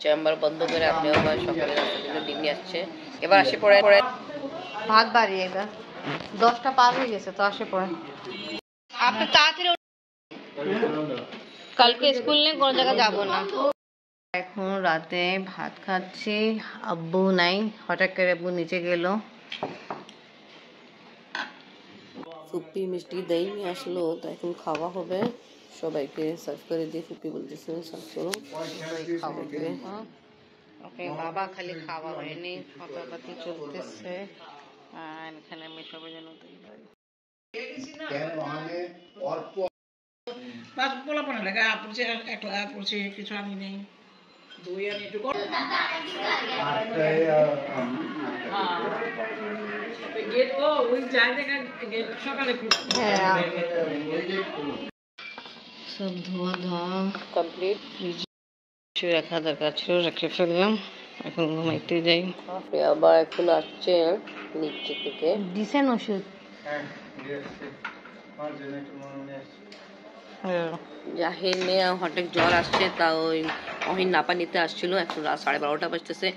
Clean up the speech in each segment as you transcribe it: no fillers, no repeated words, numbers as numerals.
Chamber বন্ধ করে আপনি আবার সকালে নাস্তার জন্য ডিম নিয়ে আসছে। এবার আসে পড়ে ভাত বাড়িয়ে এবার 10টা পার হয়ে গেছে তো আসে পড়ে। আপনি তাড়াতাড়ি কালকে স্কুল নেই, কোনো জায়গায় যাবো না। এখন রাতে ভাত খাচ্ছি, আব্বু নাই, হঠাৎ করে আব্বু নিচে গেল। ফুপ্পি মিষ্টি দই নিয়ে আসলো, তো এখন খাওয়া হবে। সবাইকে সার্ভ করে দিয়ে ফুপ্পি বলতেছে সার্ভ করো, খাওয়া হবে। ওকে বাবা খালি খাওয়া হয়নি, কথাবার্তা চলতেছে। আর এখানে আমি সবাই যেন কিছু আনি নেই, দই আনি একটু সব ধোয়া ধোয়া কমপ্লিট। রাখা দরকার ছিল, রেখে ফেললাম। এখন ঘুমাইতে যাই। আবার এখন আসছে নিচে থেকে দিছেন ওষুধ। জাহিনে হঠাৎ জ্বর আসছে, তাও অহিন নাপা নিতে আসছিল। এখন রাত 12:30 বাজতেছে।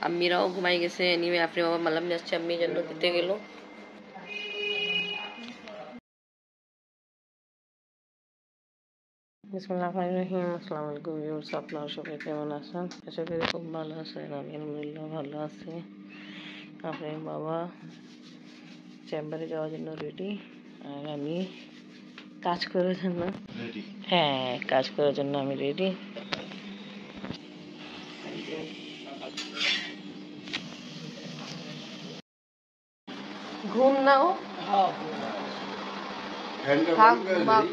আম্মিরাও ঘুমাই গেছে। নিয়ে আপনি বাবা মালাম নিয়ে আসছে, আম্মি জন্য দিতে গেল। বিসমিল্লাহিররহমানিররহিম। আসসালামু আলাইকুম ভিউয়ার্স, আপনারা সবাই কেমন আছেন? আশা করি খুব ভালো আছেন। আমি আলহামদুলিল্লাহ ভালো আছি। আপনার বাবা চেম্বারে যাওয়ার জন্য রেডি, আর আমি কাজ করার জন্য কাজ করার জন্য আমি রেডি। ঘুম নাও, থাক ঘুমাও।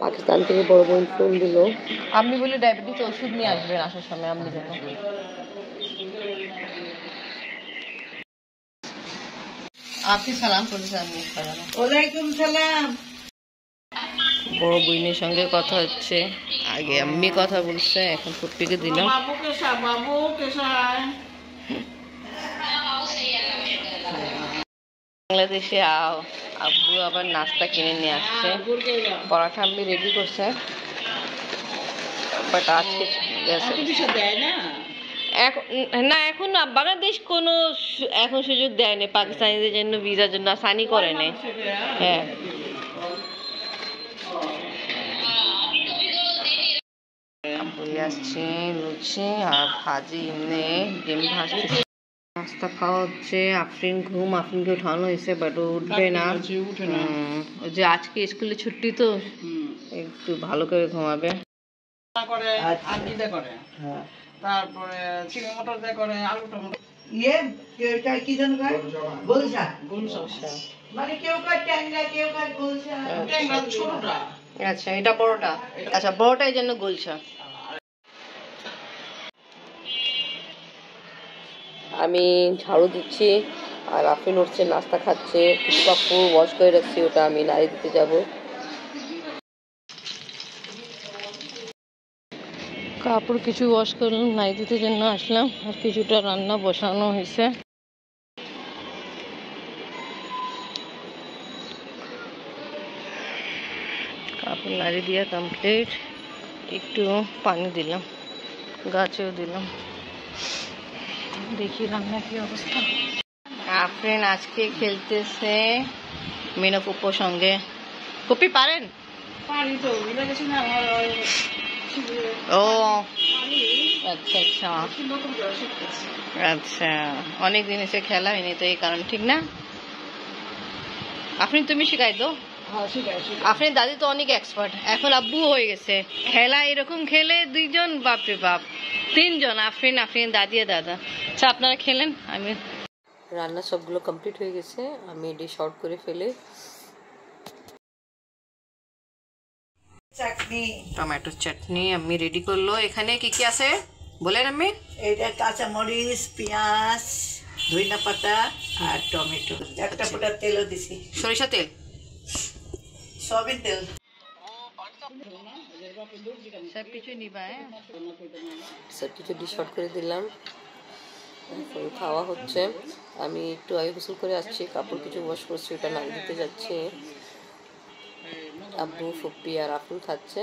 পাকিস্তান থেকে বড় বোন ফোন দিল। আপনি বলে ডায়াবেটিস ওষুধ নিয়ে আসবেন আসার সময়। আপনি জন্য আপনি সালাম করেছেন। ওয়ালাইকুম সালাম। বড় বোনের সঙ্গে কথা হচ্ছে। আগে আম্মি কথা বলছে, এখন ফুপ্পিকে দিলাম। বাংলাদেশে আব্বু আবার নাস্তা কিনে নিয়ে আসছে। পরাঠা আম্মি রেডি করছে, বাট আজকে না, এখন বাংলাদেশ কোনো এখন সুযোগ দেয়নি পাকিস্তানিদের জন্য, ভিসার জন্য আসানি করে নেই। হ্যাঁ, আসছে লুচি আর ভাজি, এমনি ডিম ভাজতেছে। নাস্তা খাওয়া হচ্ছে। আফরিন ঘুম, আফরিনকে উঠানো হয়েছে, বাট উঠবে না। ওই যে আজকে স্কুলে ছুটি, তো একটু ভালো করে ঘুমাবে। তারপরে চিংড়ি মটর দিয়ে করে, আলু টমেটো কি যেন মানে কেউ কয় ট্যাংরা, কেউ কয় গোলসা। ট্যাংরা ছোটটা। আচ্ছা, এটা বড়টা। আচ্ছা, বড়টাই জন্য গোলসা। আমি ঝাড়ু দিচ্ছি আর আফরিন উঠছে, নাস্তা খাচ্ছে। কিছু কাপড় ওয়াশ করে রাখছি, ওটা আমি নাড়ি দিতে যাব। কাপড় কিছু ওয়াশ করলাম, নাই দিতে জন্য আসলাম। আর কিছুটা রান্না বসানো হয়েছে। কাপড় নাড়ি দিয়ে কমপ্লিট। একটু পানি দিলাম, গাছেও দিলাম। দেখি রান্না কি অবস্থা। আফরিন আজকে খেলতেছে মিনা পুপ্পোর সঙ্গে। পুপ্পি পারেন? ও আচ্ছা আচ্ছা আচ্ছা, অনেক দিন এসে খেলা হয়নি তো এই কারণ, ঠিক না? আফরিন তুমি শিখাই তো। আফরিন দাদি তো অনেক এক্সপার্ট, এখন আব্বু হয়ে গেছে। খেলা এরকম খেলে দুইজন, বাপরে বাপ, তিনজন, আফরিন, দাদি আর দাদা। আচ্ছা, আপনারা খেলেন। আমি রান্না সবগুলো কমপ্লিট হয়ে গেছে, আমি ডিশ আউট করে ফেলে। চাটনি, টমেটোর চাটনি আমি রেডি করলো। এখানে কি কি আছে বলেন আমি? এটা কাঁচামরিচ, পেঁয়াজ, ধনিয়া পাতা আর টমেটো। একটা ফোঁটা তেলও দিছি। সরিষা তেল, সয়াবিন তেল। সব কিছু নিবা সব কিছু ডিশ আউট করে দিলাম। এখন খাওয়া হচ্ছে। আমি একটু আগে গোসল করে আসছি, কাপড় কিছু ওয়াশ করছি, ওটা নাড়ি দিতে যাচ্ছে। আব্বু, ফুপ্পি আর আফুল খাচ্ছে।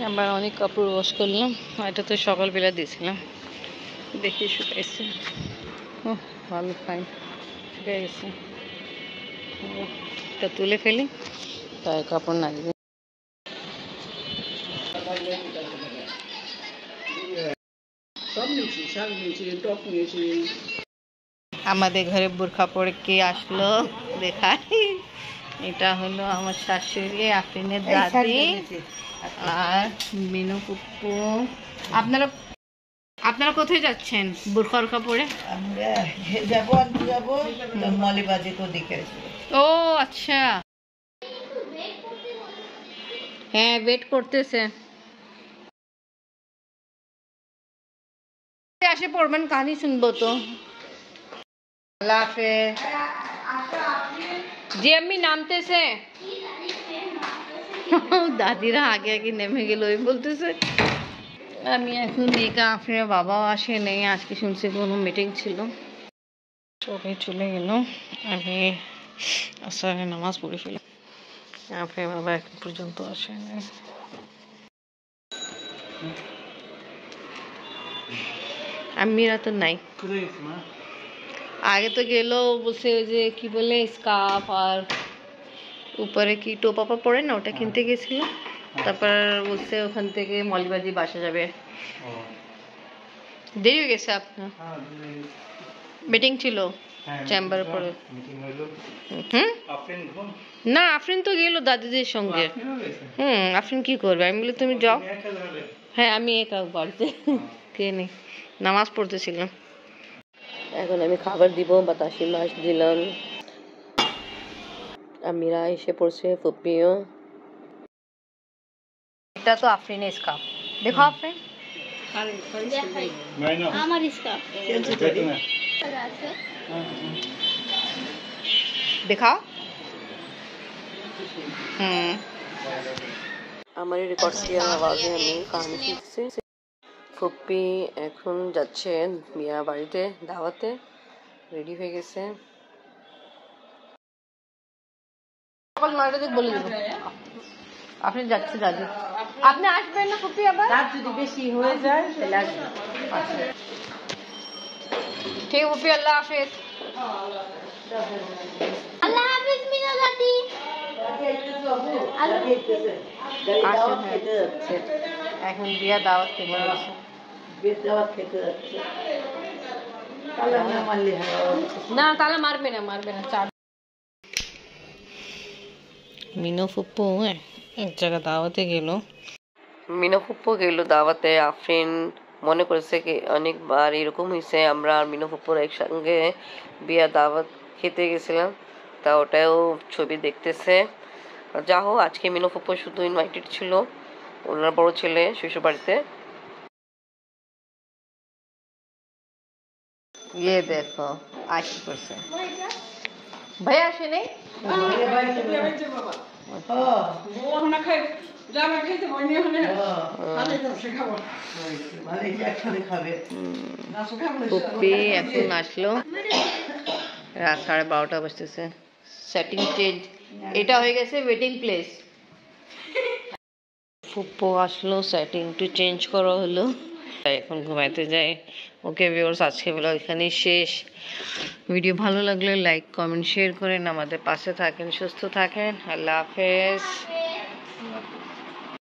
আবার অনেক কাপড় ওয়াশ করলাম, এটা তো সকালবেলা দিয়েছিলাম, দেখি শুকাইছে। ও ভালো, ফাইন শুকাই গেছে। তা তুলে ফেলি, তাই কাপড় না দিয়ে আমাদের ঘরে বোরখা পরে কে আসলো দেখাই। এটা হলো আমার শাশুড়ি, আফরিনের দাদি আর মিনু পুপ্পু। আপনারা আপনারা কোথায় যাচ্ছেন বোরখা পরে? আমরা যাবো মলিবাজির ওদিকে। ও আচ্ছা, হ্যাঁ ওয়েট করতেছে। আসে পড়বেন, কাহিনী শুনবো তো। আল্লাহ হাফেজ। জি আমি নামতেছে। দাদিরা আগে আগে নেমে গেল, ওই বলতেছে। আমি এখন একা, আফরিনের বাবাও আসে নেই, আজকে শুনছি কোনো মিটিং ছিল, সবাই চলে গেল। আমি আসরে নামাজ পড়ে ফেলি, আফরিনের বাবা এখন পর্যন্ত আসে নাই। আমিরা তো নাই, আগে তো গেল বলছে ওই যে কি বলে স্কার্ফ আর উপরে কি টোপাপা পরে না, ওটা কিনতে গেছিল। তারপর বলছে ওখান থেকে মলিবাজি বাসা যাবে। দেরি হয়ে গেছে আপনার? মিটিং ছিল চেম্বারে পরে। না আফরিন তো গেল দাদিদের সঙ্গে। আফরিন কি করবে? আমি বলি তুমি যাও। হ্যাঁ আমি একা বাড়িতে, কে নেই, নামাজ পড়তেছিলাম। এখন আমি খাবার দিব, বাতাসি মাছ দিলাম। আমিরা এসে পড়ছে, ফুপ্পিও। এটা তো আফরিনের স্কার্ফ, দেখো আফরিন। আমার স্কার্ফ দেখাও। আমার রেকর্ড কিয়া আওয়াজে আমি কাহিনী শুনতেছি। ফুপ্পি এখন যাচ্ছে মিয়া বাড়িতে দাওয়াতে, রেডি হয়ে গেছে। সকাল 9টার দিকে বলে দেবো আপনি যাচ্ছে দাদি। আপনি আসবেন না ফুপি? আবার রাত যদি বেশি হয়ে যায় তাহলে আসবেন। ঠিক ফুপি, আল্লাহ হাফেজ। আল্লাহ হাফেজ মিনা দাদি। এখন বিয়া দাওয়াত খেতে যাচ্ছে। না তাহলে মারবে না, মারবে না। মিনু ফুপ্পু এক জায়গা দাওয়াতে গেল। মিনু ফুপ্পু গেল দাওয়াতে। আফরিন মনে করেছে কি অনেকবার এরকম হয়েছে, আমরা আর মিনু ফুপ্পুর একসঙ্গে বিয়া দাওয়াত খেতে গেছিলাম, তা ওটাও ছবি দেখতেছে। যা হোক, আজকে মিনু ফুপ্পু শুধু ইনভাইটেড ছিল, ওনার বড় ছেলে শ্বশুর বাড়িতে। ये देखो आशी করছে ভাই আসে নেই। ফুপ্পি এখন আসলো, রাত 12:30 বাজতেছে। সেটিং চেঞ্জ, এটা হয়ে গেছে ওয়েটিং প্লেস। ফুপ্পু আসলো, সেটিং একটু চেঞ্জ করা হলো, এখন ঘুমাইতে যাই। ওকে ভিউয়ার্স, আজকে ব্লগ এখানেই শেষ। ভিডিও ভালো লাগলে লাইক কমেন্ট শেয়ার করেন, আমাদের পাশে থাকেন, সুস্থ থাকেন। আল্লাহ হাফেজ।